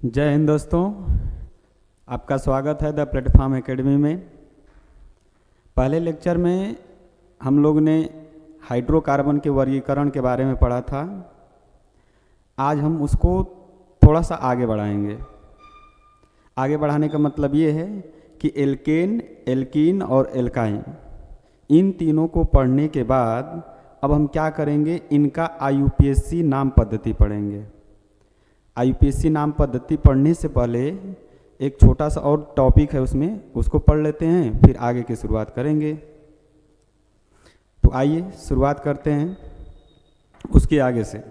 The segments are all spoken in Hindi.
जय हिंद दोस्तों, आपका स्वागत है द प्लेटफॉर्म एकेडमी में। पहले लेक्चर में हम लोग ने हाइड्रोकार्बन के वर्गीकरण के बारे में पढ़ा था। आज हम उसको थोड़ा सा आगे बढ़ाएंगे। आगे बढ़ाने का मतलब ये है कि एल्केन, एल्कीन और एल्काइन, इन तीनों को पढ़ने के बाद अब हम क्या करेंगे, इनका IUPAC नाम पद्धति पढ़ेंगे। IUPAC नाम पद्धति पढ़ने से पहले एक छोटा सा और टॉपिक है, उसको पढ़ लेते हैं, फिर आगे की शुरुआत करेंगे। तो आइए शुरुआत करते हैं उसके आगे से।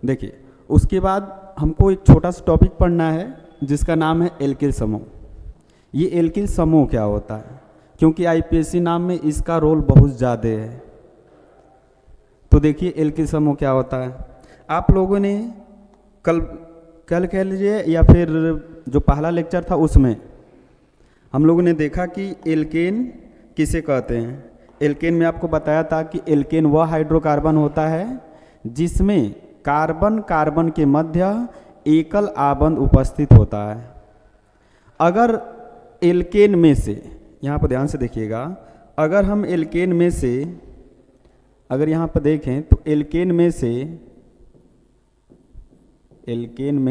देखिए, उसके बाद हमको एक छोटा सा टॉपिक पढ़ना है जिसका नाम है एल्किल समूह। ये एल्किल समूह क्या होता है, क्योंकि IUPAC नाम में इसका रोल बहुत ज़्यादा है। तो देखिए एल्किल समूह क्या होता है। आप लोगों ने कल कह लीजिए या फिर जो पहला लेक्चर था उसमें हम लोगों ने देखा कि एल्केन किसे कहते हैं। एल्केन में आपको बताया था कि एल्केन वह हाइड्रोकार्बन होता है जिसमें कार्बन कार्बन के मध्य एकल आबंध उपस्थित होता है। अगर एल्केन में से, यहाँ पर ध्यान से देखिएगा, अगर हम एल्केन में से अगर यहाँ पर देखें तो एल्केन में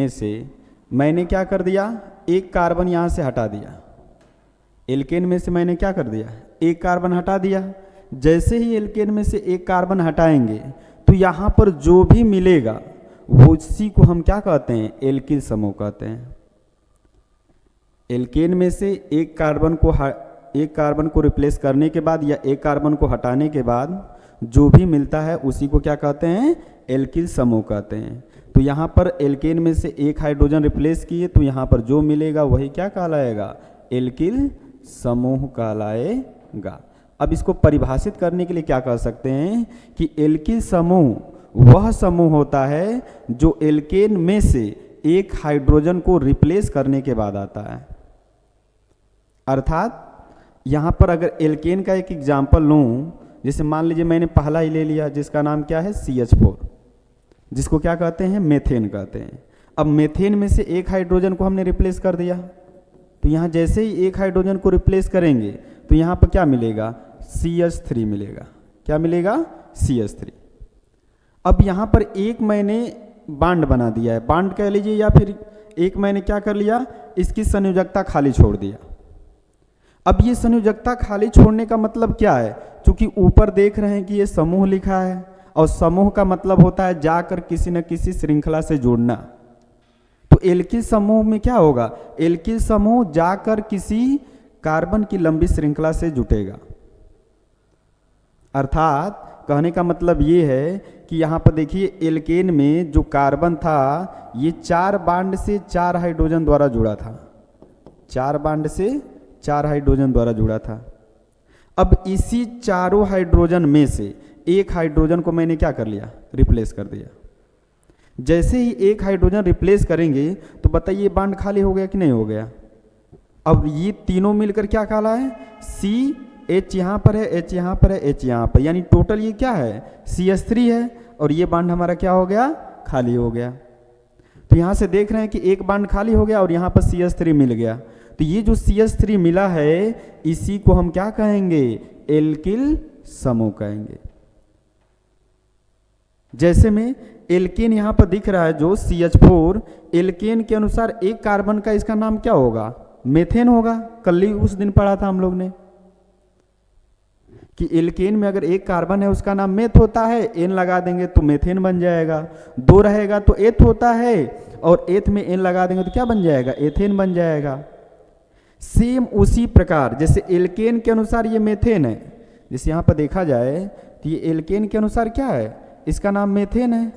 से मैंने क्या कर दिया, एक कार्बन यहाँ से हटा दिया। एल्केन में से मैंने क्या कर दिया, एक कार्बन हटा दिया। जैसे ही एल्केन में से एक कार्बन हटाएंगे तो यहाँ पर जो भी मिलेगा वो उसी को हम क्या कहते हैं, एल्किल समूह कहते हैं। एल्केन में से एक कार्बन को रिप्लेस करने के बाद या एक कार्बन को हटाने के बाद जो भी मिलता है उसी को क्या कहते हैं, एल्किल समूह कहते हैं। तो यहाँ पर एल्केन में से एक हाइड्रोजन रिप्लेस किए तो यहाँ पर जो मिलेगा वही क्या कहलाएगा, एल्किल समूह कहलाएगा। अब इसको परिभाषित करने के लिए क्या कह सकते हैं कि एल्किल समूह वह समूह होता है जो एल्केन में से एक हाइड्रोजन को रिप्लेस करने के बाद आता है। अर्थात यहाँ पर अगर एल्केन का एक एग्जाम्पल लूँ, जैसे मान लीजिए मैंने पहला ही ले लिया जिसका नाम क्या है, CH4, जिसको क्या कहते हैं, मेथेन कहते हैं। अब मेथेन में से एक हाइड्रोजन को हमने रिप्लेस कर दिया, तो यहाँ जैसे ही एक हाइड्रोजन को रिप्लेस करेंगे तो यहाँ पर क्या मिलेगा, CH3 मिलेगा। क्या मिलेगा, CH3। अब यहाँ पर एक मैंने बांड बना दिया है, बांड कह लीजिए, या फिर एक मैंने क्या कर लिया, इसकी संयोजकता खाली छोड़ दिया। अब ये संयोजकता खाली छोड़ने का मतलब क्या है, क्योंकि ऊपर देख रहे हैं कि ये समूह लिखा है और समूह का मतलब होता है जाकर किसी न किसी श्रृंखला से जुड़ना। तो एल्किल समूह में क्या होगा, एल्किल समूह जाकर किसी कार्बन की लंबी श्रृंखला से जुटेगा। अर्थात कहने का मतलब ये है कि यहाँ पर देखिए एल्केन में जो कार्बन था ये 4 बांड से 4 हाइड्रोजन द्वारा जुड़ा था, 4 बांड से 4 हाइड्रोजन द्वारा जुड़ा था। अब इसी चारों हाइड्रोजन में से एक हाइड्रोजन को मैंने क्या कर लिया, रिप्लेस कर दिया। जैसे ही एक हाइड्रोजन रिप्लेस करेंगे तो बताइए बांड खाली हो गया कि नहीं हो गया। अब ये तीनों मिलकर क्या कहला है, CH यहाँ पर है, H यहाँ पर है, H यहाँ पर, यानी टोटल ये क्या है, CH3 है, और ये बांड हमारा क्या हो गया, खाली हो गया। तो यहाँ से देख रहे हैं कि एक बांड खाली हो गया और यहाँ पर CH3 मिल गया। तो ये जो CH3 मिला है इसी को हम क्या कहेंगे, एल्किल समूह कहेंगे। जैसे में एल्केन यहाँ पर दिख रहा है जो CH4, एल्केन के अनुसार एक कार्बन का इसका नाम क्या होगा, मेथेन होगा। कल ही उस दिन पढ़ा था हम लोग ने कि एल्केन में अगर एक कार्बन है उसका नाम मेथ होता है, एन लगा देंगे तो मेथेन बन जाएगा। 2 रहेगा तो एथ होता है, और एथ में एन लगा देंगे तो क्या बन जाएगा, एथेन बन जाएगा। सेम उसी प्रकार जैसे एल्केन के अनुसार ये मेथेन है, जैसे यहाँ पर देखा जाए तो ये एल्केन के अनुसार क्या है, इसका नाम मेथेन है,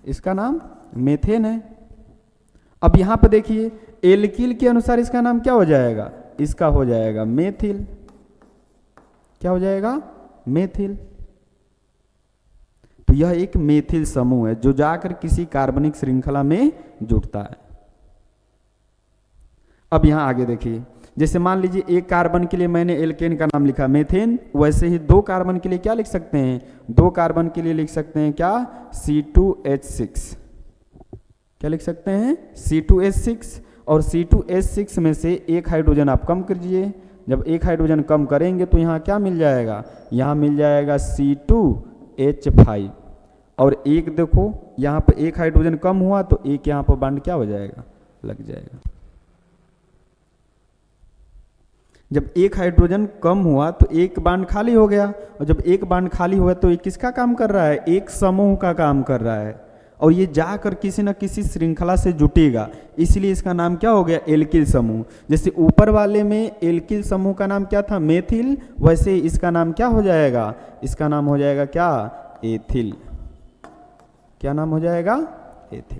इसका नाम मेथेन है। अब यहाँ पर देखिए एल्किल के अनुसार इसका नाम क्या हो जाएगा, इसका हो जाएगा मेथिल। क्या हो जाएगा, मेथिल। तो यह एक मेथिल समूह है जो जाकर किसी कार्बनिक श्रृंखला में जुड़ता है। अब यहाँ आगे देखिए, जैसे मान लीजिए एक कार्बन के लिए मैंने एल्केन का नाम लिखा मेथेन, वैसे ही 2 कार्बन के लिए क्या लिख सकते हैं, 2 कार्बन के लिए लिख सकते हैं क्या, C2H6। क्या लिख सकते हैं, C2H6, और C2H6 में से एक हाइड्रोजन आप कम कीजिए। जब एक हाइड्रोजन कम करेंगे तो यहाँ क्या मिल जाएगा, यहाँ मिल जाएगा C2H5, और एक देखो यहाँ पर एक हाइड्रोजन कम हुआ तो एक यहाँ पर बॉन्ड क्या हो जाएगा, लग जाएगा। जब एक हाइड्रोजन कम हुआ तो एक बांड खाली हो गया, और जब एक बांड खाली हुआ तो ये किसका काम कर रहा है, एक समूह का काम कर रहा है, और ये जाकर किसी न किसी श्रृंखला से जुटेगा, इसलिए इसका नाम क्या हो गया, एल्किल समूह। जैसे ऊपर वाले में एल्किल समूह का नाम क्या था, मेथिल, वैसे इसका नाम क्या हो जाएगा, इसका नाम हो जाएगा क्या, एथिल। क्या नाम हो जाएगा, एथिल।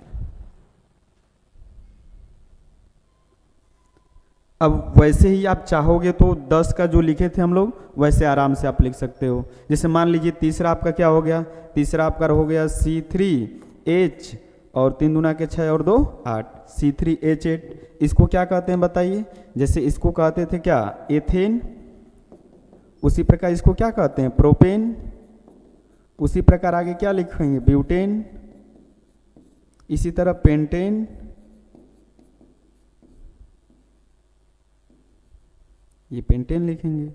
अब वैसे ही आप चाहोगे तो 10 का जो लिखे थे हम लोग वैसे आराम से आप लिख सकते हो। जैसे मान लीजिए तीसरा आपका क्या हो गया, तीसरा आपका हो गया C3H, और 3 दूना के 6 और 2 8, C3H8। इसको क्या कहते हैं बताइए, जैसे इसको कहते थे क्या, एथेन, उसी प्रकार इसको क्या कहते हैं, प्रोपेन, उसी प्रकार आगे क्या लिखेंगे, ब्यूटेन, इसी तरह पेंटेन, ये पेंटेन लिखेंगे।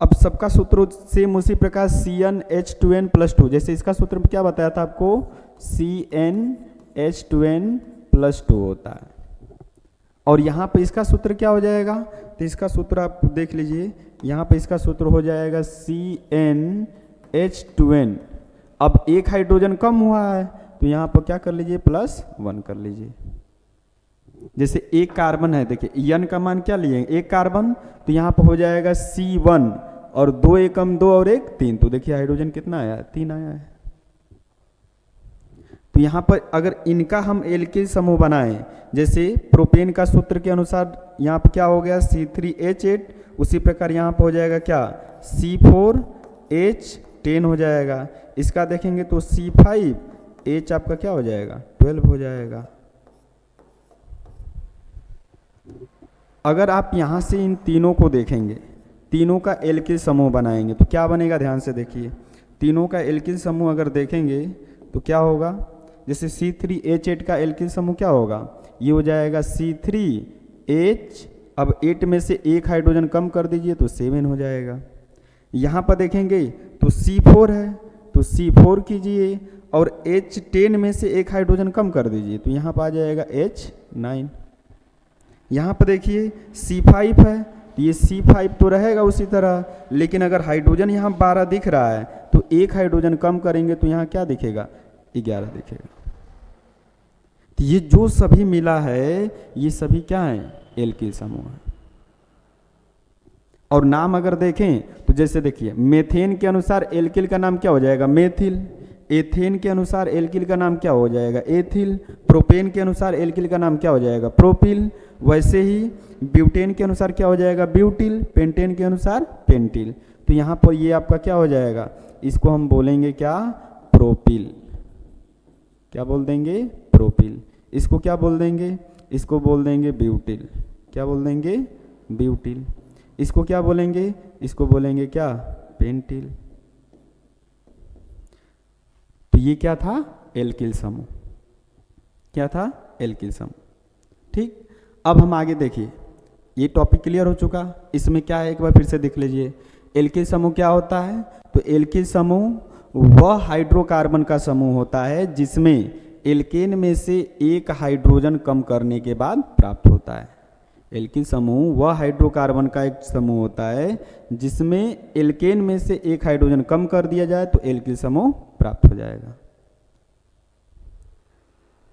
अब सबका सूत्र सेम उसी प्रकार CnH2n+2, जैसे इसका सूत्र क्या बताया था आपको, CnH2n+2 होता है, और यहाँ पे इसका सूत्र क्या हो जाएगा, तो इसका सूत्र आप देख लीजिए, यहाँ पे इसका सूत्र हो जाएगा CnH2n। अब एक हाइड्रोजन कम हुआ है तो यहाँ पर क्या कर लीजिए, +1 कर लीजिए। जैसे एक कार्बन है, देखिए n का मान क्या लिए, एक कार्बन, तो यहाँ पर हो जाएगा C1, और 2 एकम 2 और 1 3, तो देखिए हाइड्रोजन कितना आया है, 3 आया है। तो यहाँ पर अगर इनका हम एल्किल समूह बनाएं, जैसे प्रोपेन का सूत्र के अनुसार यहाँ पर क्या हो गया, C3H8, उसी प्रकार यहाँ पर हो जाएगा क्या, C4H10 हो जाएगा। इसका देखेंगे तो C5H आपका क्या हो जाएगा, 12 हो जाएगा। अगर आप यहाँ से इन तीनों को देखेंगे, तीनों का एल्किल समूह बनाएंगे तो क्या बनेगा, ध्यान से देखिए, तीनों का एल्किल समूह अगर देखेंगे तो क्या होगा, जैसे C3H8 का एल्किल समूह क्या होगा, ये हो जाएगा C3H, अब 8 में से एक हाइड्रोजन कम कर दीजिए तो 7 हो जाएगा। यहाँ पर देखेंगे तो C4 है तो C4 कीजिए, और H10 में से एक हाइड्रोजन कम कर दीजिए तो यहाँ पर आ जाएगा H9। यहाँ पर देखिए C5 है, ये C5 तो रहेगा उसी तरह, लेकिन अगर हाइड्रोजन यहाँ 12 दिख रहा है तो एक हाइड्रोजन कम करेंगे तो यहाँ क्या दिखेगा, 11 दिखेगा। तो ये जो सभी मिला है ये सभी क्या है, एल्किल समूह है। और नाम अगर देखें तो जैसे देखिए मेथेन के अनुसार एल्किल का नाम क्या हो जाएगा, मेथिल, एथेन के अनुसार एल्किल का नाम क्या हो जाएगा, एथिल, प्रोपेन के अनुसार एल्किल का नाम क्या हो जाएगा, प्रोपिल, वैसे ही ब्यूटेन के अनुसार क्या हो जाएगा, ब्यूटिल, पेंटेन के अनुसार पेंटिल। तो यहाँ पर ये आपका क्या हो जाएगा, इसको हम बोलेंगे क्या, प्रोपिल। क्या बोल देंगे, प्रोपिल। इसको क्या बोल देंगे, इसको बोल देंगे ब्यूटिल। क्या बोल देंगे, ब्यूटिल। इसको क्या बोलेंगे, इसको बोलेंगे क्या, पेंटिल। तो ये क्या था, एल्किल समूह। क्या था, एल्किल समूह। ठीक, अब हम आगे देखिए, ये टॉपिक क्लियर हो चुका। इसमें क्या है एक बार फिर से देख लीजिए, एल्किल समूह क्या होता है। तो एल्किल समूह वह हाइड्रोकार्बन का समूह होता है जिसमें एल्केन में से एक हाइड्रोजन कम करने के बाद प्राप्त होता है। एल्किल समूह वह हाइड्रोकार्बन का एक समूह होता है जिसमें एल्केन में से एक हाइड्रोजन कम कर दिया जाए तो एल्किल समूह प्राप्त हो जाएगा।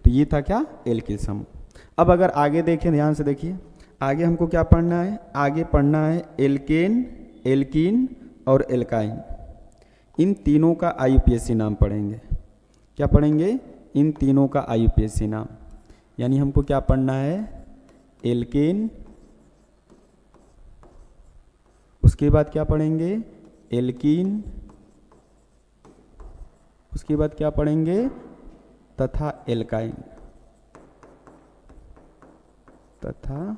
तो ये था क्या, एल्किल समूह। अब अगर आगे देखें, ध्यान से देखिए, आगे हमको क्या पढ़ना है, आगे पढ़ना है एल्केन, एल्कीन और एल्काइन। इन तीनों का IUPAC नाम पढ़ेंगे। क्या पढ़ेंगे, इन तीनों का IUPAC नाम। यानी हमको क्या पढ़ना है, एल्केन, उसके बाद क्या पढ़ेंगे, एल्कीन, उसके बाद क्या पढ़ेंगे, तथा एल्काइन, तथा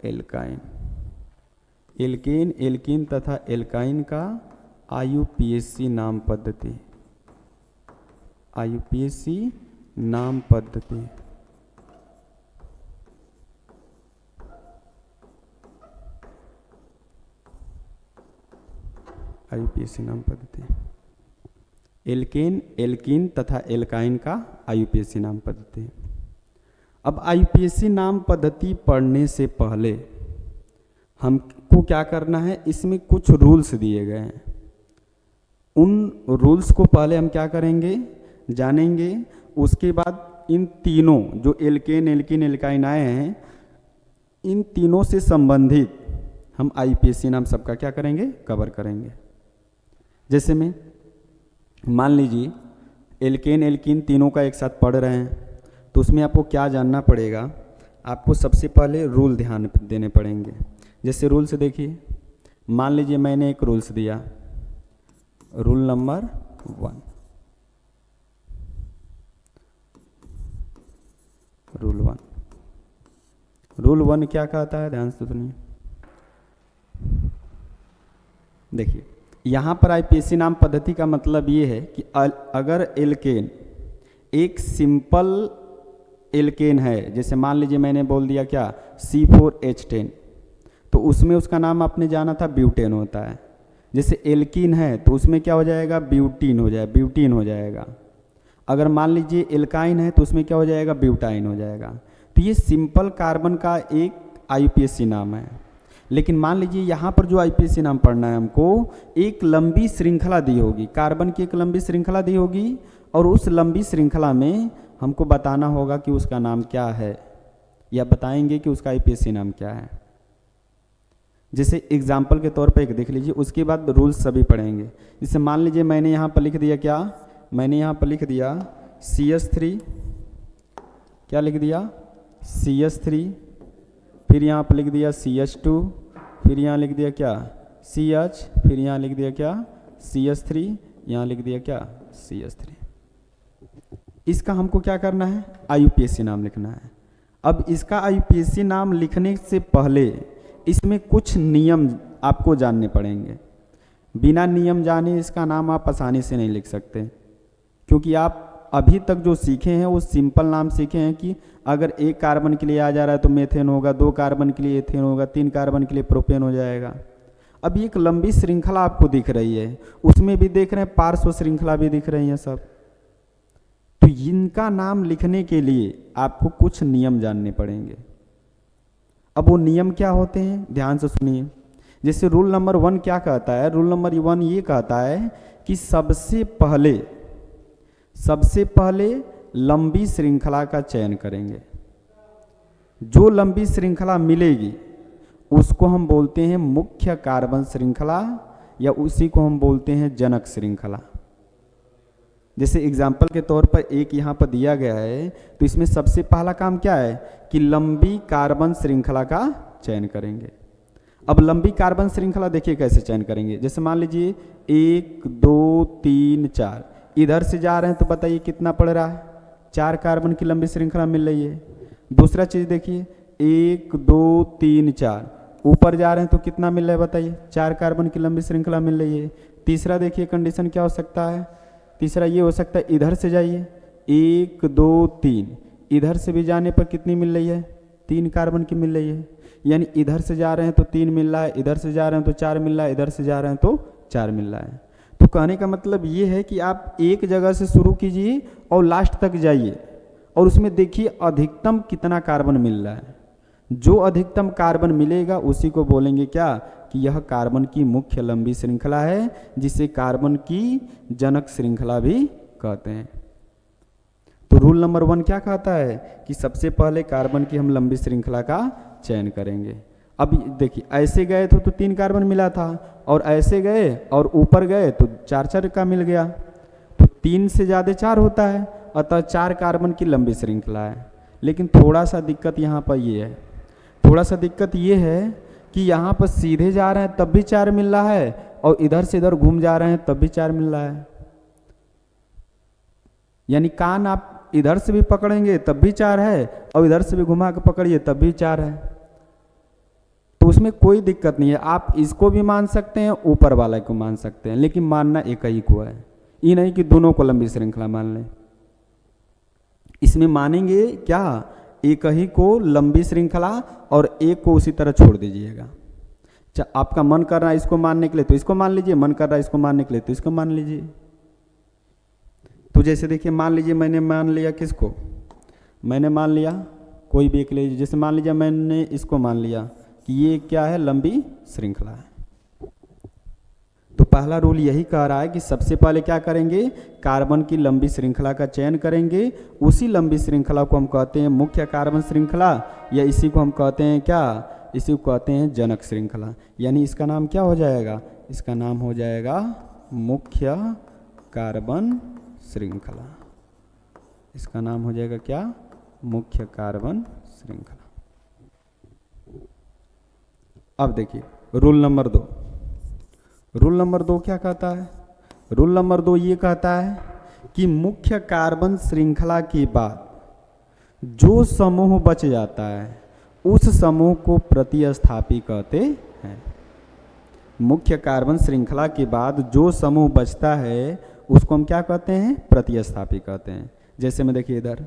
एल्काइन। एल्केन, एल्कीन तथा एल्काइन का IUPAC नाम पद्धति, IUPAC नाम पद्धति। आईयूपीएसी नाम पद्धति। एल्केन, एल्कीन तथा एल्काइन का आईयूपीएसी नाम पद्धति। अब आईयूपीएसी नाम पद्धति पढ़ने से पहले हमको क्या करना है, इसमें कुछ रूल्स दिए गए हैं। उन रूल्स को पहले हम क्या करेंगे, जानेंगे। उसके बाद इन तीनों जो एल्केन, एल्कीन, एल्काइन आए हैं, इन तीनों से संबंधित हम आईयूपीएसी नाम सबका क्या करेंगे, कवर करेंगे। जैसे में मान लीजिए एल्केन, एल्कीन तीनों का एक साथ पढ़ रहे हैं, तो उसमें आपको क्या जानना पड़ेगा, आपको सबसे पहले रूल ध्यान देने पड़ेंगे। जैसे रूल से देखिए, मान लीजिए मैंने एक रूल्स दिया, रूल नंबर 1, रूल 1 क्या कहता है, ध्यान से सुनिए। देखिए यहाँ पर आईयूपीएसी नाम पद्धति का मतलब ये है कि अगर एल्केन एक सिंपल एल्केन है, जैसे मान लीजिए मैंने बोल दिया क्या, C4H10, तो उसमें उसका नाम आपने जाना था ब्यूटेन होता है। जैसे एल्कीन है तो उसमें क्या हो जाएगा, ब्यूटीन हो जाएगा। अगर मान लीजिए एल्काइन है तो उसमें क्या हो जाएगा, ब्यूटाइन हो जाएगा। तो ये सिंपल कार्बन का एक आईयूपीएसी नाम है। लेकिन मान लीजिए यहाँ पर जो आईयूपीएसी नाम पढ़ना है हमको, एक लंबी श्रृंखला दी होगी, कार्बन की एक लंबी श्रृंखला दी होगी, और उस लंबी श्रृंखला में हमको बताना होगा कि उसका नाम क्या है, या बताएंगे कि उसका आईयूपीएसी नाम क्या है। जैसे एग्जाम्पल के तौर पर एक देख लीजिए, उसके बाद रूल्स सभी पढ़ेंगे। जैसे मान लीजिए मैंने यहाँ पर लिख दिया क्या, मैंने यहाँ पर लिख दिया CH3, क्या लिख दिया, CH3, फिर यहाँ पर लिख दिया CH2, फिर यहाँ लिख दिया क्या, CH, फिर यहाँ लिख दिया क्या, CH3, यहाँ लिख दिया क्या, CH3। इसका हमको क्या करना है, आईयूपीएसी नाम लिखना है। अब इसका आईयूपीएसी नाम लिखने से पहले इसमें कुछ नियम आपको जानने पड़ेंगे। बिना नियम जाने इसका नाम आप आसानी से नहीं लिख सकते, क्योंकि आप अभी तक जो सीखे हैं वो सिंपल नाम सीखे हैं कि अगर एक कार्बन के लिए आ जा रहा है तो मेथेन होगा, 2 कार्बन के लिए एथेन होगा, 3 कार्बन के लिए प्रोपेन हो जाएगा। अब एक लंबी श्रृंखला आपको दिख रही है, उसमें भी देख रहे हैं पार्श्व श्रृंखला भी दिख रही है सब। तो इनका नाम लिखने के लिए आपको कुछ नियम जानने पड़ेंगे। अब वो नियम क्या होते हैं, ध्यान से सुनिए। जैसे रूल नंबर 1 क्या कहता है, रूल नंबर 1 ये कहता है कि सबसे पहले लंबी श्रृंखला का चयन करेंगे। जो लंबी श्रृंखला मिलेगी उसको हम बोलते हैं मुख्य कार्बन श्रृंखला, या उसी को हम बोलते हैं जनक श्रृंखला। जैसे एग्जाम्पल के तौर पर एक यहाँ पर दिया गया है, तो इसमें सबसे पहला काम क्या है कि लंबी कार्बन श्रृंखला का चयन करेंगे। अब लंबी कार्बन श्रृंखला देखिए कैसे चयन करेंगे। जैसे मान लीजिए 1 2 3 4, इधर से जा रहे हैं तो बताइए कितना पड़ रहा है, 4 कार्बन की लंबी श्रृंखला मिल रही है। दूसरा चीज़ देखिए 1 2 3 4, ऊपर जा रहे हैं तो कितना मिल रहा है बताइए, 4 कार्बन की लंबी श्रृंखला मिल रही है। तीसरा देखिए कंडीशन क्या हो सकता है, तीसरा ये हो सकता है इधर से जाइए 1 2 3, इधर से भी जाने पर कितनी मिल रही है, 3 कार्बन की मिल रही है। यानी इधर से जा रहे हैं तो 3 मिल रहा है, इधर से जा रहे हैं तो 4 मिल रहा है, इधर से जा रहे हैं तो 4 मिल रहा है। तो कहने का मतलब ये है कि आप एक जगह से शुरू कीजिए और लास्ट तक जाइए, और उसमें देखिए अधिकतम कितना कार्बन मिल रहा है। जो अधिकतम कार्बन मिलेगा उसी को बोलेंगे क्या, कि यह कार्बन की मुख्य लंबी श्रृंखला है, जिसे कार्बन की जनक श्रृंखला भी कहते हैं। तो रूल नंबर 1 क्या कहता है कि सबसे पहले कार्बन की हम लंबी श्रृंखला का चयन करेंगे। अब देखिए ऐसे गए तो 3 कार्बन मिला था, और ऐसे गए और ऊपर गए तो 4 का मिल गया, तो 3 से ज़्यादा 4 होता है, अतः 4 कार्बन की लंबी श्रृंखला है। लेकिन थोड़ा सा दिक्कत यहाँ पर ये है, थोड़ा सा दिक्कत ये है कि यहाँ पर सीधे जा रहे हैं तब भी 4 मिल रहा है, और इधर से इधर घूम जा रहे हैं तब भी 4 मिल रहा है। यानी कान आप इधर से भी पकड़ेंगे तब भी 4 है, और इधर से भी घुमा के पकड़िए तब भी 4 है। तो उसमें कोई दिक्कत नहीं है, आप इसको भी मान सकते हैं, ऊपर वाला को मान सकते हैं, लेकिन मानना एक ही को है, ये नहीं कि दोनों को लंबी श्रृंखला मान लें। इसमें मानेंगे क्या, एक ही को लंबी श्रृंखला और एक को उसी तरह छोड़ दीजिएगा। आपका मन कर रहा है इसको मानने के लिए तो इसको मान लीजिए, मन कर रहा है इसको मानने के लिए तो इसको मान लीजिए। तो जैसे देखिए मान लीजिए मैंने मान लिया किसको, मैंने मान लिया कोई भी एक ले लीजिए, जैसे मान लीजिए मैंने इसको मान लिया कि ये क्या है, लंबी श्रृंखला है। तो पहला रूल यही कह रहा है कि सबसे पहले क्या करेंगे, कार्बन की लंबी श्रृंखला का चयन करेंगे। उसी लंबी श्रृंखला को हम कहते हैं मुख्य कार्बन श्रृंखला, या इसी को हम कहते हैं क्या, इसी को कहते हैं जनक श्रृंखला। यानी इसका नाम क्या हो जाएगा, इसका नाम हो जाएगा मुख्य कार्बन श्रृंखला। इसका नाम हो जाएगा क्या, मुख्य कार्बन श्रृंखला। अब देखिए रूल नंबर 2, रूल नंबर 2 क्या कहता है, रूल नंबर 2 ये कहता है कि मुख्य कार्बन श्रृंखला के बाद जो समूह बच जाता है उस समूह को प्रतिस्थापी कहते हैं। मुख्य कार्बन श्रृंखला के बाद जो समूह बचता है उसको हम क्या कहते हैं, प्रतिस्थापी कहते हैं। जैसे में देखिए इधर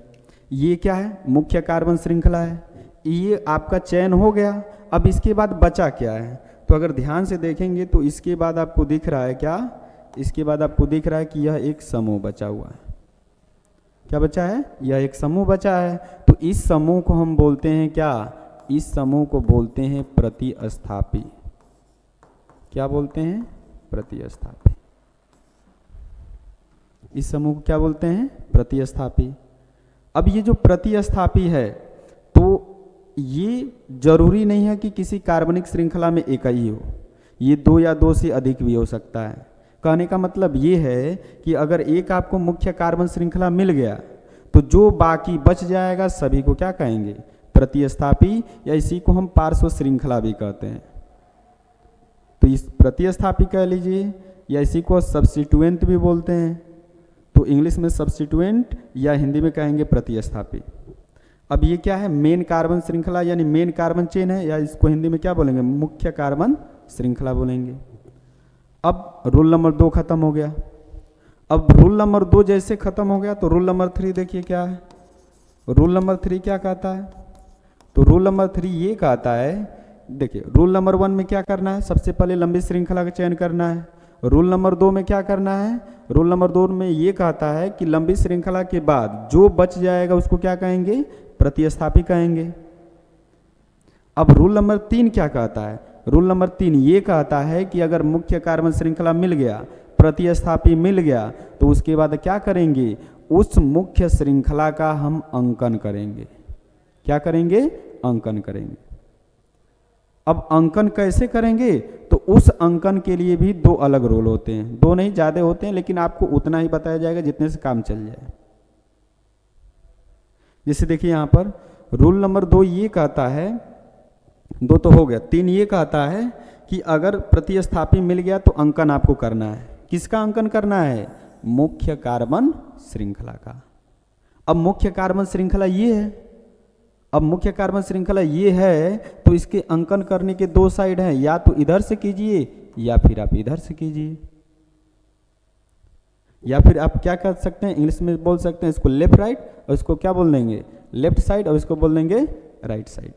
ये क्या है, मुख्य कार्बन श्रृंखला है, ये आपका चयन हो गया। अब इसके बाद बचा क्या है, तो अगर ध्यान से देखेंगे तो इसके बाद आपको दिख रहा है क्या, इसके बाद आपको दिख रहा है कि यह एक समूह बचा हुआ है। क्या बचा है, यह एक समूह बचा है। तो इस समूह को हम बोलते हैं क्या, इस समूह को बोलते हैं प्रतिस्थापी। क्या बोलते हैं, प्रतिस्थापी। इस समूह को क्या बोलते हैं, प्रतिस्थापी। अब ये जो प्रतिस्थापी है तो ये जरूरी नहीं है कि किसी कार्बनिक श्रृंखला में एक ही हो, ये 2 या 2 से अधिक भी हो सकता है। कहने का मतलब ये है कि अगर एक आपको मुख्य कार्बन श्रृंखला मिल गया तो जो बाकी बच जाएगा सभी को क्या कहेंगे, प्रतिस्थापी, या इसी को हम पार्श्व श्रृंखला भी कहते हैं। तो इस प्रतिस्थापी कह लीजिए, या इसी को सब्स्टिट्यूएंट भी बोलते हैं। तो इंग्लिश में सब्स्टिट्यूएंट या हिंदी में कहेंगे प्रतिस्थापी। अब ये क्या है, मेन कार्बन श्रृंखला यानी मेन कार्बन चेन है, या इसको हिंदी में क्या बोलेंगे, मुख्य कार्बन श्रृंखला बोलेंगे। अब रूल नंबर 2 खत्म हो गया। अब रूल नंबर 2 जैसे खत्म हो गया तो रूल नंबर 3 देखिए क्या है। रूल नंबर 3 क्या कहता है, तो रूल नंबर 3 ये कहता है, देखिए रूल नंबर 1 में क्या करना है, सबसे पहले लंबी श्रृंखला का चयन करना है। रूल नंबर 2 में क्या करना है, रूल नंबर 2 में ये कहता है कि लंबी श्रृंखला के बाद जो बच जाएगा उसको क्या कहेंगे, प्रतिस्थापी कहेंगे। अब रूल नंबर 3 क्या कहता है, रूल नंबर 3 ये कहता है कि अगर मुख्य कार्बन श्रृंखला मिल गया, प्रतिस्थापी मिल गया, तो उसके बाद क्या करेंगे, उस मुख्य श्रृंखला का हम अंकन करेंगे। क्या करेंगे, अंकन करेंगे। अब अंकन कैसे करेंगे, तो उस अंकन के लिए भी 2 अलग रोल होते हैं, 2 नहीं ज़्यादा होते हैं, लेकिन आपको उतना ही बताया जाएगा जितने से काम चल जाए। जैसे देखिए यहाँ पर रूल नंबर 2 ये कहता है, 2 तो हो गया, 3 ये कहता है कि अगर प्रतिस्थापी मिल गया तो अंकन आपको करना है। किसका अंकन करना है, मुख्य कार्बन श्रृंखला का। अब मुख्य कार्बन श्रृंखला ये है, अब मुख्य कार्बन श्रृंखला ये है तो इसके अंकन करने के 2 साइड हैं, या तो इधर से कीजिए या फिर आप इधर से कीजिए, या फिर आप क्या कर सकते हैं, इंग्लिश में बोल सकते हैं इसको लेफ्ट राइट, और इसको क्या बोल देंगे, लेफ्ट साइड, और इसको बोल देंगे राइट साइड।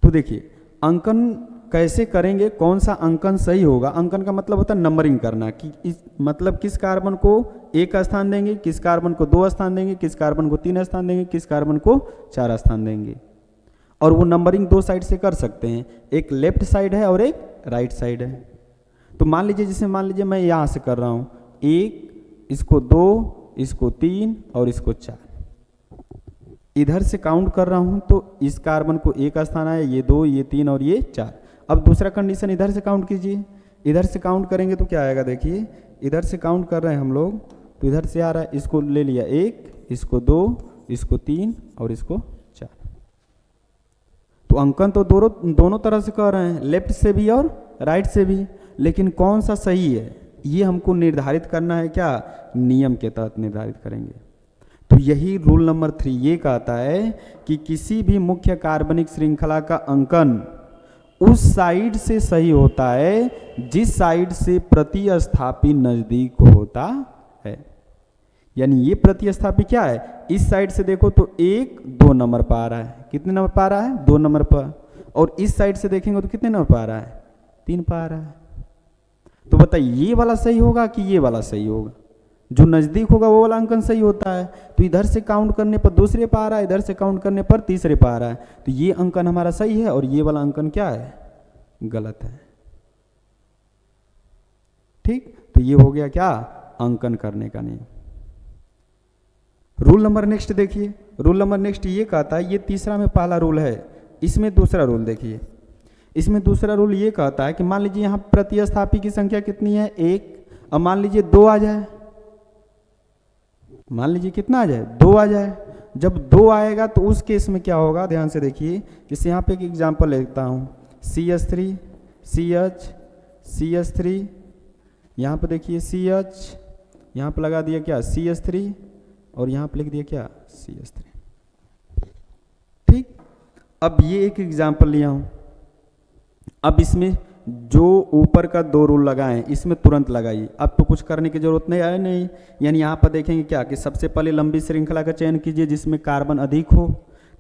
तो देखिए अंकन कैसे करेंगे, कौन सा अंकन सही होगा। अंकन का मतलब होता है नंबरिंग करना, कि मतलब किस कार्बन को 1 स्थान देंगे, किस कार्बन को 2 स्थान देंगे, किस कार्बन को 3 स्थान देंगे, किस कार्बन को 4 स्थान देंगे। और वो नंबरिंग 2 साइड से कर सकते हैं, एक लेफ्ट साइड है और एक राइट साइड है। तो मान लीजिए, जैसे मान लीजिए मैं यहाँ से कर रहा हूँ 1, इसको 2, इसको 3 और इसको 4, इधर से काउंट कर रहा हूँ तो इस कार्बन को 1 स्थान आया, ये 2, ये 3 और ये 4। अब दूसरा कंडीशन इधर से काउंट कीजिए, इधर से काउंट करेंगे तो क्या आएगा, देखिए इधर से काउंट कर रहे हैं हम लोग तो इधर से आ रहा है, इसको ले लिया 1, इसको 2, इसको 3 और इसको 4। तो अंकन तो दोनों तरह से कर रहे हैं, लेफ्ट से भी और राइट से भी, लेकिन कौन सा सही है ये हमको निर्धारित करना है, क्या नियम के तहत निर्धारित करेंगे। तो यही रूल नंबर 3 ये कहता है कि किसी भी मुख्य कार्बनिक श्रृंखला का अंकन उस साइड से सही होता है जिस साइड से प्रतिस्थापी नजदीक होता है। यानी ये प्रतिस्थापी क्या है, इस साइड से देखो तो 1 2 नंबर पर आ रहा है। कितने नंबर पर आ रहा है, 2 नंबर पर। और इस साइड से देखेंगे तो कितने नंबर पर आ रहा है, 3 पर आ रहा है। तो बताइए ये वाला सही होगा कि ये वाला सही होगा, जो नज़दीक होगा वो वाला अंकन सही होता है। तो इधर से काउंट करने पर दूसरे पर आ रहा है, इधर से काउंट करने पर तीसरे पर आ रहा है, तो ये अंकन हमारा सही है और ये वाला अंकन क्या है, गलत है। ठीक, तो ये हो गया क्या, अंकन करने का नियम। रूल नंबर नेक्स्ट देखिए, रूल नंबर नेक्स्ट ये कहता है, ये तीसरा में पहला रूल है, इसमें दूसरा रूल देखिए। इसमें दूसरा रूल ये कहता है कि मान लीजिए यहाँ प्रतिस्थापी की संख्या कितनी है, 1, अब मान लीजिए 2 आ जाए, मान लीजिए कितना आ जाए, 2 आ जाए। जब 2 आएगा तो उस केस में क्या होगा, ध्यान से देखिए। जैसे यहाँ पे एक एग्जांपल लेता हूँ, CH3 CH CH3, यहाँ पे देखिए CH, यहाँ पे लगा दिया क्या CH3 और यहाँ पे लिख दिया क्या CH3। ठीक, अब ये एक एग्जांपल लिया हूँ। अब इसमें जो ऊपर का 2 रूल लगाएं इसमें तुरंत लगाइए, अब तो कुछ करने की जरूरत नहीं है नहीं। यानी यहाँ पर देखेंगे क्या कि सबसे पहले लंबी श्रृंखला का चयन कीजिए जिसमें कार्बन अधिक हो।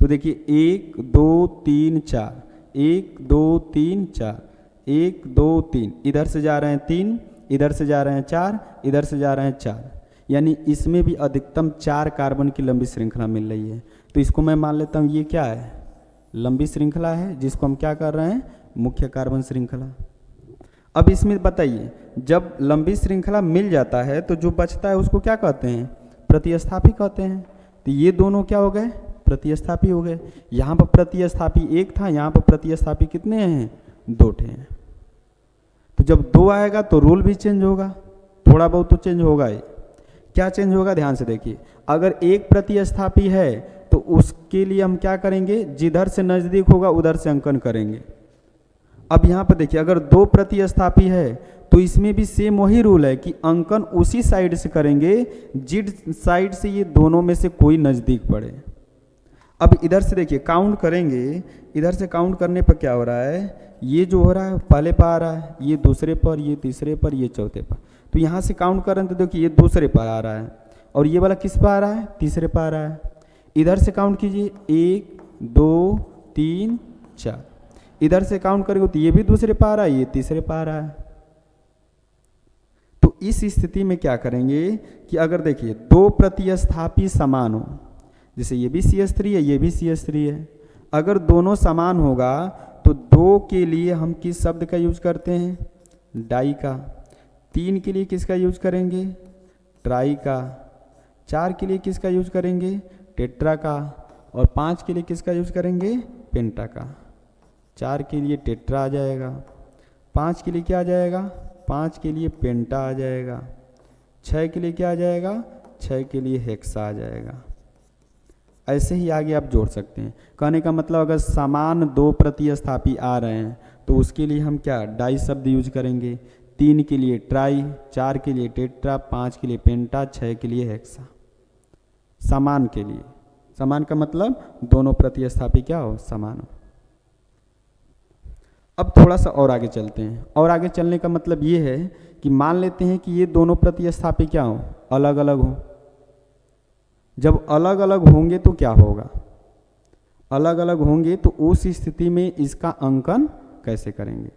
तो देखिए 1 2 3 4, 1 2 3 4, 1 2 3, इधर से जा रहे हैं 3, इधर से जा रहे हैं 4, इधर से जा रहे हैं 4, यानी इसमें भी अधिकतम 4 कार्बन की लंबी श्रृंखला मिल रही है। तो इसको मैं मान लेता हूँ ये क्या है, लंबी श्रृंखला है, जिसको हम क्या कर रहे हैं, मुख्य कार्बन श्रृंखला। अब इसमें बताइए, जब लंबी श्रृंखला मिल जाता है तो जो बचता है उसको क्या कहते हैं, प्रतिस्थापी कहते हैं। तो ये दोनों क्या हो गए, प्रतिस्थापी हो गए। यहाँ पर प्रतिस्थापी 1 था, यहाँ पर प्रतिस्थापी कितने हैं, 2 थे। तो जब 2 आएगा तो रूल भी चेंज होगा, थोड़ा बहुत तो चेंज होगा ही। क्या चेंज होगा, ध्यान से देखिए। अगर एक प्रतिस्थापी है तो उसके लिए हम क्या करेंगे, जिधर से नज़दीक होगा उधर से अंकन करेंगे। अब यहाँ पर देखिए, अगर 2 प्रतिस्थापी है तो इसमें भी सेम वही रूल है कि अंकन उसी साइड से करेंगे जिस साइड से ये दोनों में से कोई नज़दीक पड़े। अब इधर से देखिए काउंट करेंगे, इधर से काउंट करने पर क्या हो रहा है, ये जो हो रहा है पहले पर आ रहा है, ये दूसरे पर, ये तीसरे पर, ये चौथे पर। तो यहाँ से काउंट करें तो देखिए ये दूसरे पर आ रहा है और ये वाला किस पर आ रहा है, तीसरे पर आ रहा है। इधर से काउंट कीजिए 1 2 3 4, इधर से काउंट करेंगे तो ये भी दूसरे पर आ रहा है, ये तीसरे पर आ रहा है। तो इस स्थिति में क्या करेंगे कि अगर देखिए 2 प्रतिस्थापी समान हो, जैसे ये भी CH3 है, ये भी CH3 है, अगर दोनों समान होगा तो 2 के लिए हम किस शब्द का यूज करते हैं, डाई का। 3 के लिए किसका यूज करेंगे, ट्राई का। 4 के लिए किसका यूज करेंगे, टेट्रा का। और 5 के लिए किसका यूज करेंगे, पेंटा का। 4 के लिए टेट्रा आ जाएगा, 5 के लिए क्या आ जाएगा, 5 के लिए पेंटा आ जाएगा, 6 के लिए क्या आ जाएगा, 6 के लिए हेक्सा आ जाएगा। ऐसे ही आगे आप जोड़ सकते हैं। कहने का मतलब अगर समान 2 प्रतिस्थापी आ रहे हैं तो उसके लिए हम क्या डाई शब्द यूज करेंगे। 3 के लिए ट्राई, 4 के लिए टेट्रा, 5 के लिए पेंटा, 6 के लिए हेक्सा। समान के लिए, समान का मतलब दोनों प्रतिस्थापी क्या हो, समान हो। अब थोड़ा सा और आगे चलते हैं, और आगे चलने का मतलब ये है कि मान लेते हैं कि ये दोनों प्रतिस्थापी क्या हो, अलग अलग हो। जब अलग अलग होंगे तो क्या होगा, अलग अलग होंगे तो उस स्थिति में इसका अंकन कैसे करेंगे,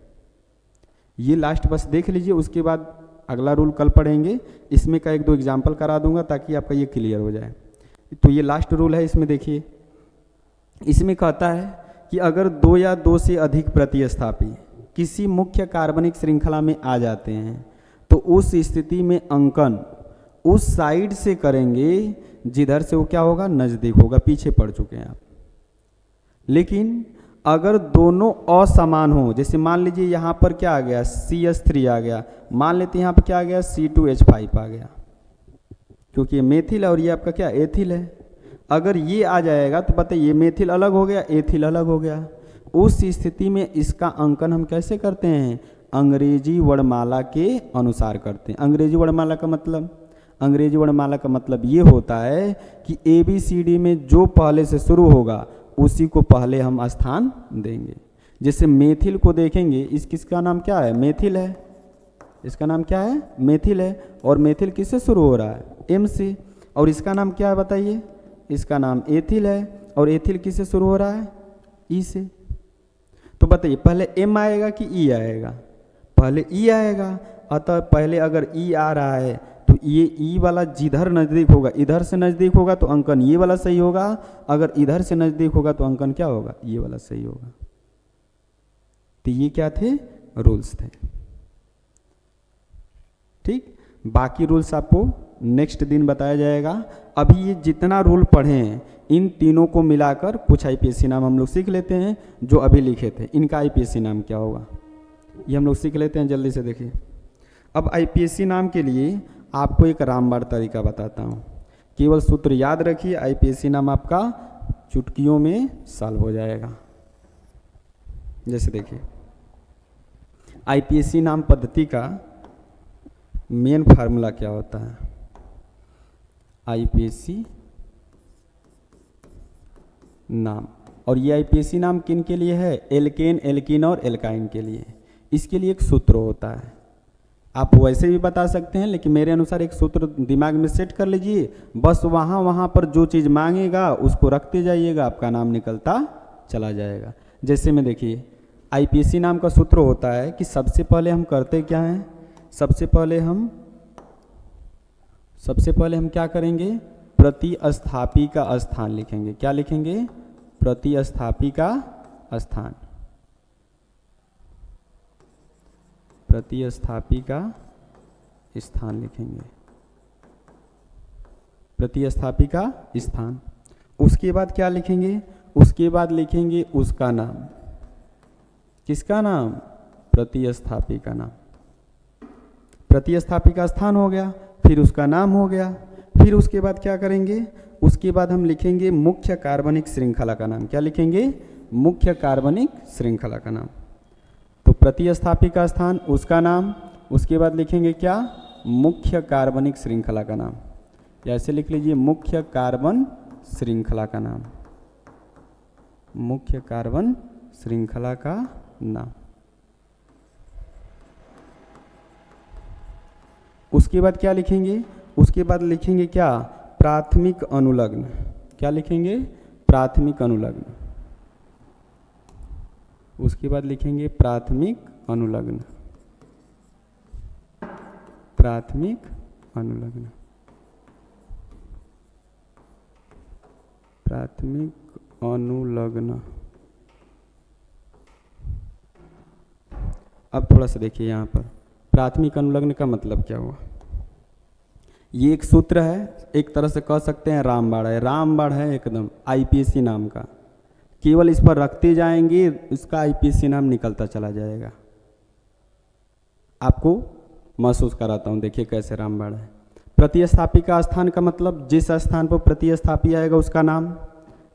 ये लास्ट बस देख लीजिए, उसके बाद अगला रूल कल पढ़ेंगे। इसमें का 1-2 एग्जाम्पल करा दूंगा ताकि आपका ये क्लियर हो जाए। तो ये लास्ट रूल है, इसमें देखिए, इसमें कहता है कि अगर 2 या 2 से अधिक प्रतिस्थापी किसी मुख्य कार्बनिक श्रृंखला में आ जाते हैं तो उस स्थिति में अंकन उस साइड से करेंगे जिधर से वो क्या होगा, नज़दीक होगा। पीछे पड़ चुके हैं आप। लेकिन अगर दोनों असमान हो, जैसे मान लीजिए यहाँ पर क्या आ गया, CH3 आ गया, मान लेते हैं यहाँ पर क्या आ गया, C2H5 आ गया, क्योंकि ये मेथिल है और ये आपका क्या एथिल है। अगर ये आ जाएगा तो बताइए ये मेथिल अलग हो गया, एथिल अलग हो गया। उस स्थिति में इसका अंकन हम कैसे करते हैं, अंग्रेजी वर्णमाला के अनुसार करते हैं। अंग्रेजी वर्णमाला का मतलब, अंग्रेजी वर्णमाला का मतलब ये होता है कि ABCD में जो पहले से शुरू होगा उसी को पहले हम स्थान देंगे। जैसे मेथिल को देखेंगे, किसका नाम क्या है, मेथिल है। इसका नाम क्या है, मेथिल है। और मेथिल किससे शुरू हो रहा है, M से। और इसका नाम क्या है बताइए? इसका नाम एथिल है, और एथिल किससे शुरू हो रहा है? ई से। तो बताइए पहले एम आएगा कि ई आएगा? पहले ई आएगा। अतः पहले अगर ई आ रहा है तो ये ई वाला जिधर नज़दीक होगा, इधर से नज़दीक होगा तो अंकन ये वाला सही होगा, अगर इधर से नज़दीक होगा तो अंकन क्या होगा? ये वाला सही होगा। तो ये क्या थे? रूल्स थे। ठीक, बाकी रूल्स आपको नेक्स्ट दिन बताया जाएगा। अभी ये जितना रूल पढ़े हैं इन तीनों को मिलाकर कुछ आईपीएससी नाम हम लोग सीख लेते हैं जो अभी लिखे थे। इनका आईपीएससी नाम क्या होगा ये हम लोग सीख लेते हैं जल्दी से। देखिए, अब आईपीएससी नाम के लिए आपको एक रामबाण तरीका बताता हूँ। केवल सूत्र याद रखिए, आईपीएससी नाम आपका चुटकियों में सॉल्व हो जाएगा। जैसे देखिए, आईपीएससी नाम पद्धति का मेन फार्मूला क्या होता है? आईपीएससी नाम, और ये आईपीएससी नाम किन के लिए है? एल्केन, एल्कीन और एल्काइन के लिए। इसके लिए एक सूत्र होता है, आप वैसे भी बता सकते हैं, लेकिन मेरे अनुसार एक सूत्र दिमाग में सेट कर लीजिए। बस वहाँ पर जो चीज़ मांगेगा उसको रखते जाइएगा, आपका नाम निकलता चला जाएगा। जैसे में देखिए, आईपीएससी नाम का सूत्र होता है कि सबसे पहले हम करते क्या हैं? सबसे पहले हम क्या करेंगे? प्रतिस्थापी का स्थान लिखेंगे। क्या लिखेंगे? प्रतिस्थापी का स्थान। प्रतिस्थापी का स्थान लिखेंगे, प्रतिस्थापी का स्थान। उसके बाद क्या लिखेंगे? उसके बाद लिखेंगे उसका नाम। किसका नाम? प्रतिस्थापी का नाम। प्रतिस्थापी का स्थान हो गया, फिर उसका नाम हो गया। फिर उसके बाद क्या करेंगे? उसके बाद हम लिखेंगे मुख्य कार्बनिक श्रृंखला का नाम। क्या लिखेंगे? मुख्य कार्बनिक श्रृंखला का नाम। तो प्रतिस्थापी का स्थान, उसका नाम, उसके बाद लिखेंगे क्या? मुख्य कार्बनिक श्रृंखला का नाम। या ऐसे लिख लीजिए मुख्य कार्बन श्रृंखला का नाम। मुख्य कार्बन श्रृंखला का नाम। उसके बाद क्या लिखेंगे? उसके बाद लिखेंगे क्या? प्राथमिक अनुलग्न। क्या लिखेंगे? प्राथमिक अनुलग्न। उसके बाद लिखेंगे प्राथमिक अनुलग्न। प्राथमिक अनुलग्न। प्राथमिक अनुलग्न। अब थोड़ा सा देखिए यहाँ पर प्राथमिक अनुलग्न का मतलब क्या हुआ। ये एक सूत्र है, एक तरह से कह सकते हैं रामबाण है। रामबाण है एकदम आईपीएससी नाम का। केवल इस पर रखते जाएंगे, इसका आईपीएससी नाम निकलता चला जाएगा। आपको महसूस कराता हूँ, देखिए कैसे रामबाण है। प्रतिस्थापी का स्थान का मतलब जिस स्थान पर प्रतिस्थापी आएगा उसका नाम।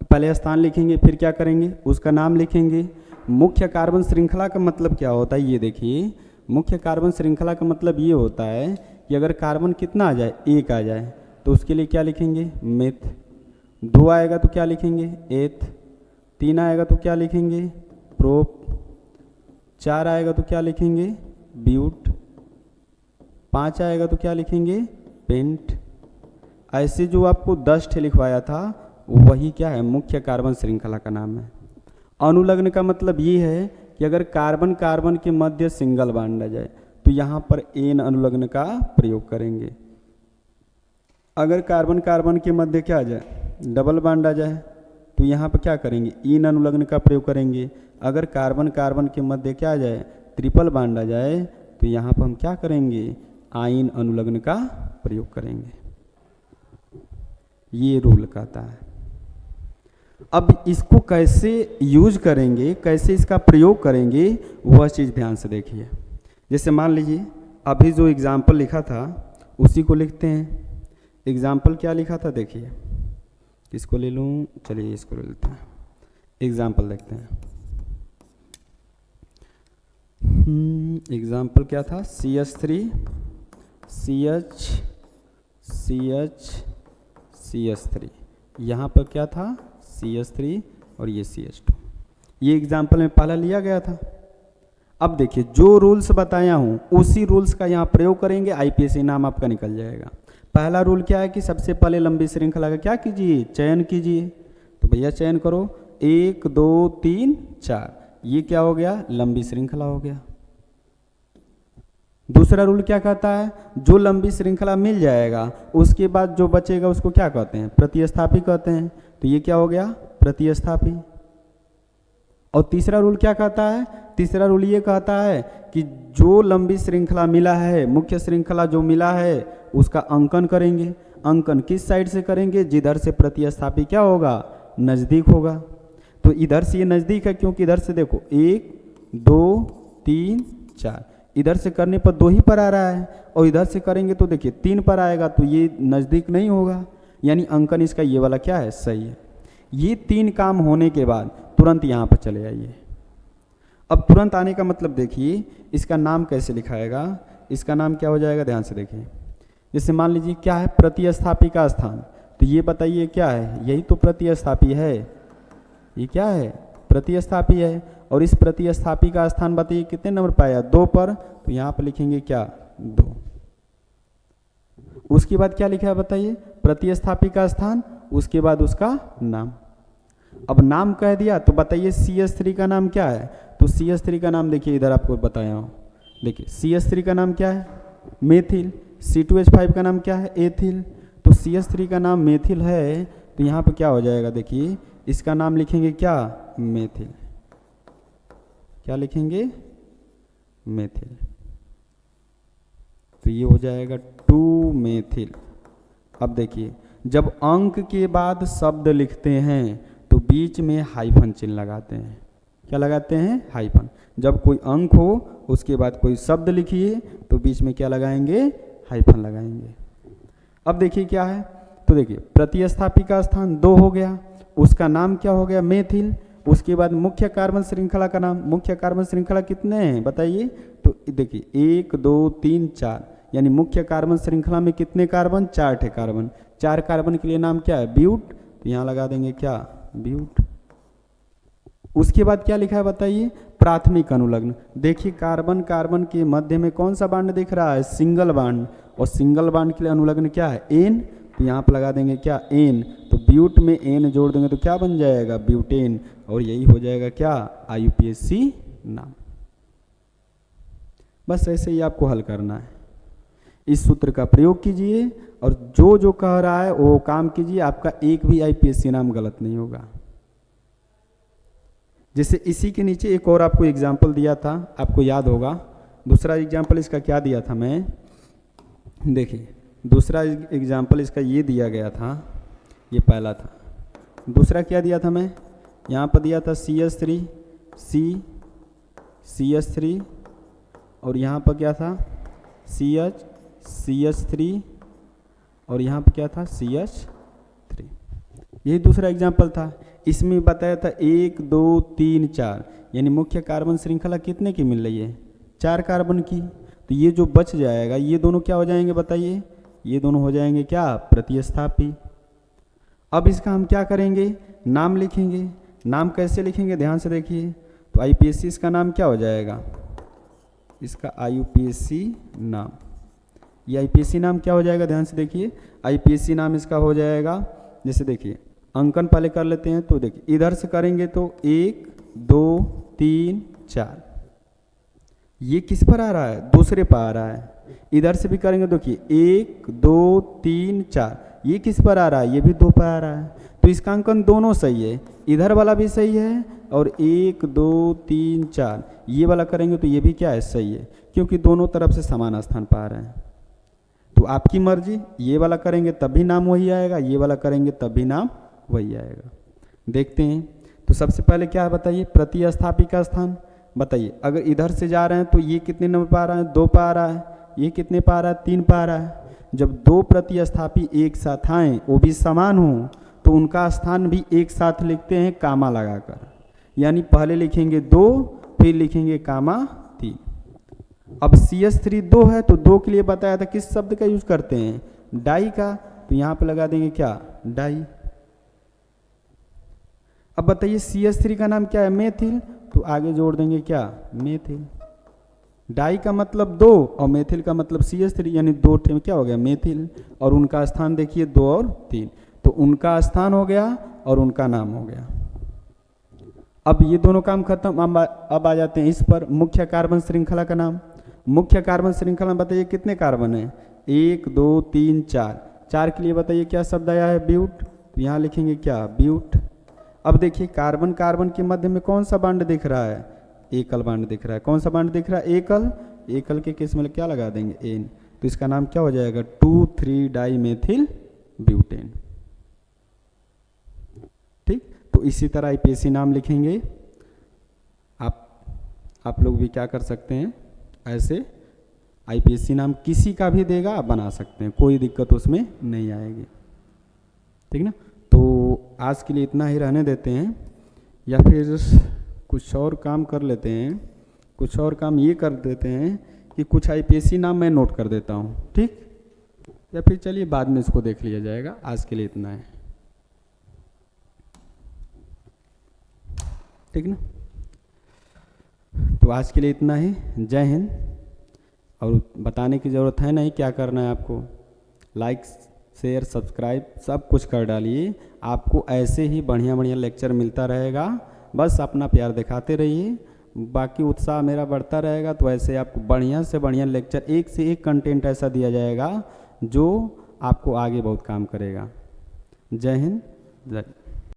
पहले स्थान लिखेंगे, फिर क्या करेंगे? उसका नाम लिखेंगे। मुख्य कार्बन श्रृंखला का मतलब क्या होता है? ये देखिए, मुख्य कार्बन श्रृंखला का मतलब ये होता है कि अगर कार्बन कितना आ जाए? एक आ जाए, तो उसके लिए क्या लिखेंगे? मेथ। 2 आएगा तो क्या लिखेंगे? एथ। 3 आएगा तो क्या लिखेंगे? प्रोप। 4 आएगा तो क्या लिखेंगे? ब्यूट। 5 आएगा तो क्या लिखेंगे? पेंट। ऐसे जो आपको 10 ठे लिखवाया था वही क्या है? मुख्य कार्बन श्रृंखला का नाम है। अनुलग्न का मतलब ये है कि अगर कार्बन कार्बन के मध्य सिंगल बॉन्ड आ जाए तो यहाँ पर एन अनुलग्न का प्रयोग करेंगे। अगर कार्बन कार्बन के मध्य क्या आ जाए? डबल बॉन्ड आ जाए तो यहाँ पर क्या करेंगे? इन अनुलग्न का प्रयोग करेंगे। अगर कार्बन कार्बन के मध्य क्या आ जाए? ट्रिपल बॉन्ड आ जाए तो यहाँ पर हम क्या करेंगे? आइन अनुलग्न का प्रयोग करेंगे। ये रूल कहता है। अब इसको कैसे यूज करेंगे, कैसे इसका प्रयोग करेंगे, वह चीज़ ध्यान से देखिए। जैसे मान लीजिए अभी जो एग्जाम्पल लिखा था उसी को लिखते हैं। एग्जाम्पल क्या लिखा था देखिए, किसको ले लूँ? चलिए इसको ले लेते हैं। एग्जाम्पल देखते हैं। एग्जाम्पल क्या था? CH3 CH3। यहाँ पर क्या था? CH3 और ये CH2। ये एग्जाम्पल में पहला लिया गया था। अब देखिए जो रूल्स बताया हूँ उसी रूल्स का यहाँ प्रयोग करेंगे, आईपीएससी नाम आपका निकल जाएगा। पहला रूल क्या है कि सबसे पहले लंबी श्रृंखला का क्या कीजिए, चयन कीजिए। तो भैया चयन करो, 1 2 3 4, ये क्या हो गया, लंबी श्रृंखला हो गया। दूसरा रूल क्या कहता है, जो लंबी श्रृंखला मिल जाएगा उसके बाद जो बचेगा उसको क्या कहते हैं, प्रतिस्थापी कहते हैं। तो ये क्या हो गया, प्रतिस्थापी। और तीसरा रूल क्या कहता है, तीसरा रूल ये कहता है कि जो लंबी श्रृंखला मिला है, मुख्य श्रृंखला जो मिला है उसका अंकन करेंगे। अंकन किस साइड से करेंगे, जिधर से प्रतिस्थापी क्या होगा, नज़दीक होगा। तो इधर से ये नज़दीक है क्योंकि इधर से देखो 1 2 3 4, इधर से करने पर 2 ही पर आ रहा है, और इधर से करेंगे तो देखिए 3 पर आएगा, तो ये नज़दीक नहीं होगा, यानी अंकन इसका ये वाला क्या है, सही है। ये 3 काम होने के बाद तुरंत यहाँ पर चले आइए। अब तुरंत आने का मतलब देखिए इसका नाम कैसे लिखाएगा, इसका नाम क्या हो जाएगा, ध्यान से देखिए। जैसे मान लीजिए क्या है, प्रतिस्थापी का स्थान, तो ये बताइए क्या है, यही तो प्रतिस्थापी है, ये क्या है, प्रतिस्थापी है। और इस प्रतिस्थापी का स्थान बताइए कितने नंबर पर आया, 2 पर, तो यहाँ पर लिखेंगे क्या, 2। उसके बाद क्या लिखा है बताइए, प्रतिस्थापी का स्थान, उसके बाद उसका नाम। अब नाम कह दिया तो बताइए CH3 का नाम क्या है, तो CH3 का नाम देखिए इधर आपको बताया हूँ, देखिए CH3 का नाम क्या है, मेथिल। C2H5 का नाम क्या है, एथिल। तो CH3 का नाम मेथिल है, तो यहाँ पर क्या हो जाएगा, देखिए इसका नाम लिखेंगे क्या, मेथिल। क्या लिखेंगे, मेथिल। तो ये हो जाएगा 2 मेथिल। अब देखिए जब अंक के बाद शब्द लिखते हैं तो बीच में हाइफन चिन्ह लगाते हैं। क्या लगाते हैं, हाइफन। जब कोई अंक हो उसके बाद कोई शब्द लिखिए तो बीच में क्या लगाएंगे, हाइफन लगाएंगे। अब देखिए क्या है, तो देखिए प्रतिस्थापी का स्थान 2 हो गया, उसका नाम क्या हो गया, मेथिल। उसके बाद मुख्य कार्बन श्रृंखला का नाम, मुख्य कार्बन श्रृंखला कितने हैं बताइए, तो देखिए 1 2 3 4, यानी मुख्य कार्बन श्रृंखला में कितने कार्बन, 4 ठे कार्बन। 4 कार्बन के लिए नाम क्या है, ब्यूट। तो यहाँ लगा देंगे क्या, ब्यूट। उसके बाद क्या लिखा है बताइए, प्राथमिक अनुलग्न। देखिए कार्बन कार्बन के मध्य में कौन सा बांड दिख रहा है, सिंगल बांड, और सिंगल बांड के लिए अनुलग्न क्या है, एन। तो यहाँ पर लगा देंगे क्या, एन। तो ब्यूट में एन जोड़ देंगे तो क्या बन जाएगा, ब्यूटेन। और यही हो जाएगा क्या, IUPAC नाम। बस ऐसे ही आपको हल करना है, इस सूत्र का प्रयोग कीजिए और जो जो कह रहा है वो काम कीजिए, आपका एक भी IPSC नाम गलत नहीं होगा। जैसे इसी के नीचे एक और आपको एग्जाम्पल दिया था, आपको याद होगा। दूसरा एग्जाम्पल इसका क्या दिया था मैं, देखिए दूसरा एग्जाम्पल इसका ये दिया गया था, ये पहला था। दूसरा क्या दिया था मैं, यहाँ पर दिया था CH3 CH3, और यहाँ पर क्या था CH3, और यहाँ पर क्या था CH3। यही दूसरा एग्जाम्पल था। इसमें बताया था 1 2 3 4, यानी मुख्य कार्बन श्रृंखला कितने की मिल रही है, 4 कार्बन की। तो ये जो बच जाएगा ये दोनों क्या हो जाएंगे बताइए, ये दोनों हो जाएंगे क्या, प्रतिस्थापी। अब इसका हम क्या करेंगे, नाम लिखेंगे। नाम कैसे लिखेंगे, ध्यान से देखिए। तो IPSC इसका नाम क्या हो जाएगा, इसका IUPAC नाम, ये IPSC नाम क्या हो जाएगा, ध्यान से देखिए। IPSC नाम इसका हो जाएगा, जैसे देखिए अंकन पहले कर लेते हैं। तो देखिए इधर से करेंगे तो 1 2 3 4, ये किस पर आ रहा है, दूसरे पर आ रहा है। इधर से भी करेंगे, देखिए 1 2 3 4, ये किस पर आ रहा है, ये भी 2 पर आ रहा है। तो इसका अंकन दोनों सही है, इधर वाला भी सही है और 1 2 3 4 ये वाला करेंगे तो ये भी क्या है, सही है, क्योंकि दोनों तरफ से समान स्थान पा रहे हैं। तो आपकी मर्जी, ये वाला करेंगे तब भी नाम वही आएगा, ये वाला करेंगे तब भी नाम वही आएगा। देखते हैं। तो सबसे पहले क्या है बताइए, प्रतिस्थापी का स्थान बताइए। अगर इधर से जा रहे हैं तो ये कितने नंबर पर आ रहा है, 2 पर आ रहा है। ये कितने पर आ रहा है, 3 पर आ रहा है। जब 2 प्रतिस्थापी एक साथ आएँ, वो भी समान हो, तो उनका स्थान भी एक साथ लिखते हैं कामा लगाकर, यानी पहले लिखेंगे 2 फिर लिखेंगे कामा 3। अब CH3 2 है तो 2 के लिए बताया था किस शब्द का यूज करते हैं, डाई का। तो यहाँ पे लगा देंगे क्या, डाई। अब बताइए CH3 का नाम क्या है, मेथिल। तो आगे जोड़ देंगे क्या, मेथिल। डाई का मतलब दो और मेथिल का मतलब CH3, यानी दो में क्या हो गया मेथिल, और उनका स्थान देखिए 2 और 3, तो उनका स्थान हो गया और उनका नाम हो गया। अब ये दोनों काम खत्म। अब आ जाते हैं इस पर, मुख्य कार्बन श्रृंखला का नाम। मुख्य कार्बन श्रृंखला में बताइए कितने कार्बन है, 1 2 3 4। 4 के लिए बताइए क्या शब्द आया है, ब्यूट, तो यहाँ लिखेंगे क्या, ब्यूट। अब देखिए कार्बन कार्बन के मध्य में कौन सा बांड दिख रहा है, एकल बांड दिख रहा है। कौन सा बांड दिख रहा है, एकल। एकल के केस में क्या लगा देंगे, एन, तो इसका नाम क्या हो जाएगा, 2,3 डाई मेथिल ब्यूटेन। ठीक, तो इसी तरह IPSC नाम लिखेंगे। आप लोग भी क्या कर सकते हैं, ऐसे IPSC नाम किसी का भी देगा आप बना सकते हैं, कोई दिक्कत उसमें नहीं आएगी। ठीक ना, तो आज के लिए इतना ही रहने देते हैं, या फिर कुछ और काम कर लेते हैं। कुछ और काम ये कर देते हैं कि कुछ IPSC नाम मैं नोट कर देता हूँ, ठीक, या फिर चलिए बाद में इसको देख लिया जाएगा। आज के लिए इतना है, ठीक ना। तो आज के लिए इतना ही, जय हिंद। और बताने की ज़रूरत है नहीं क्या करना है आपको, लाइक शेयर सब्सक्राइब सब कुछ कर डालिए। आपको ऐसे ही बढ़िया बढ़िया लेक्चर मिलता रहेगा, बस अपना प्यार दिखाते रहिए, बाकी उत्साह मेरा बढ़ता रहेगा। तो ऐसे आपको बढ़िया से बढ़िया लेक्चर, एक से एक कंटेंट ऐसा दिया जाएगा जो आपको आगे बहुत काम करेगा। जय हिंद, जय।